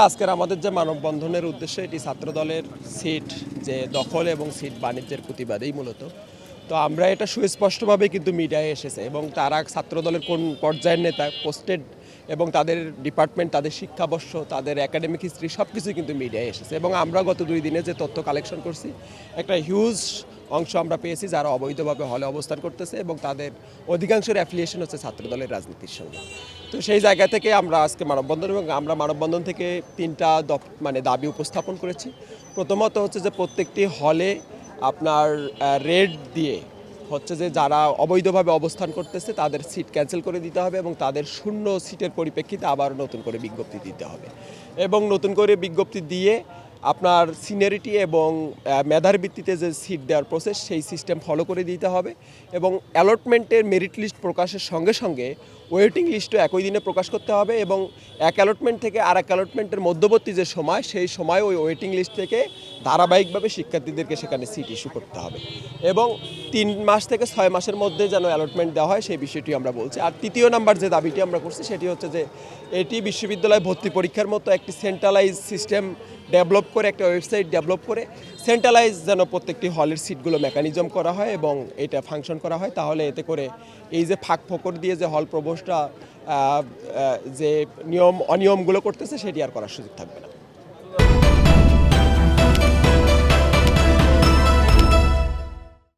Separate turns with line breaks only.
আজকের আমাদের যে মানববন্ধনের উদ্দেশ্য এটি ছাত্রদলের সিট যে দখল এবং সিট বাণিজ্যের প্রতিবাদেই মূলত। তো আমরা এটা সুস্পষ্টভাবে কিন্তু মিডিয়ায় এসেছে এবং তারা ছাত্রদলের কোন পর্যায়ের নেতা পোস্টেড এবং তাদের ডিপার্টমেন্ট, তাদের শিক্ষাবর্ষ, তাদের একাডেমিক হিস্ট্রি সব কিছুই কিন্তু মিডিয়ায় এসেছে এবং আমরা গত 2 দিনে যে তথ্য কালেকশন করছি একটা হিউজ অংশ আমরা পেয়েছি যারা অবৈধভাবে হলে অবস্থান করতেছে এবং তাদের অধিকাংশের অ্যাফিলিয়েশন হচ্ছে ছাত্রদলের রাজনীতির সঙ্গে। তো সেই জায়গা থেকে আমরা আজকে মানববন্ধন এবং আমরা মানববন্ধন থেকে 3টা দাবি উপস্থাপন করেছি। প্রথমত হচ্ছে যে প্রত্যেকটি হলে আপনার রেড দিয়ে হচ্ছে যে যারা অবৈধভাবে অবস্থান করতেছে তাদের সিট ক্যান্সেল করে দিতে হবে এবং তাদের শূন্য সিটের পরিপ্রেক্ষিতে আবার নতুন করে বিজ্ঞপ্তি দিতে হবে এবং নতুন করে বিজ্ঞপ্তি দিয়ে আপনার সিনিয়রিটি এবং মেধার ভিত্তিতে যে সিট দেওয়ার প্রসেস সেই সিস্টেম ফলো করে দিতে হবে এবং অ্যালটমেন্টের মেরিট লিস্ট প্রকাশের সঙ্গে সঙ্গে ওয়েটিং লিস্টও একই দিনে প্রকাশ করতে হবে এবং এক অ্যালটমেন্ট থেকে আর এক অ্যালটমেন্টের মধ্যবর্তী যে সময় সেই সময় ওই ওয়েটিং লিস্ট থেকে ধারাবাহিকভাবে শিক্ষার্থীদেরকে সেখানে সিট ইস্যু করতে হবে এবং 3 মাস থেকে 6 মাসের মধ্যে যেন অ্যালটমেন্ট দেওয়া হয় সেই বিষয়টি আমরা বলছি। আর তৃতীয় নাম্বার যে দাবিটি আমরা করছি সেটি হচ্ছে যে এটি বিশ্ববিদ্যালয় ভর্তি পরীক্ষার মতো একটি সেন্ট্রালাইজ সিস্টেম ডেভেলপ করে একটা ওয়েবসাইট ডেভেলপ করে সেন্ট্রালাইজ যেন প্রত্যেকটি হলের সিটগুলো মেকানিজম করা হয় এবং এটা ফাংশন করা হয়, তাহলে এতে করে এই যে ফাঁক ফোকর দিয়ে যে হল প্রভোস্টরা যে অনিয়মগুলো করতেছে সেটি আর করার সুযোগ থাকবে না।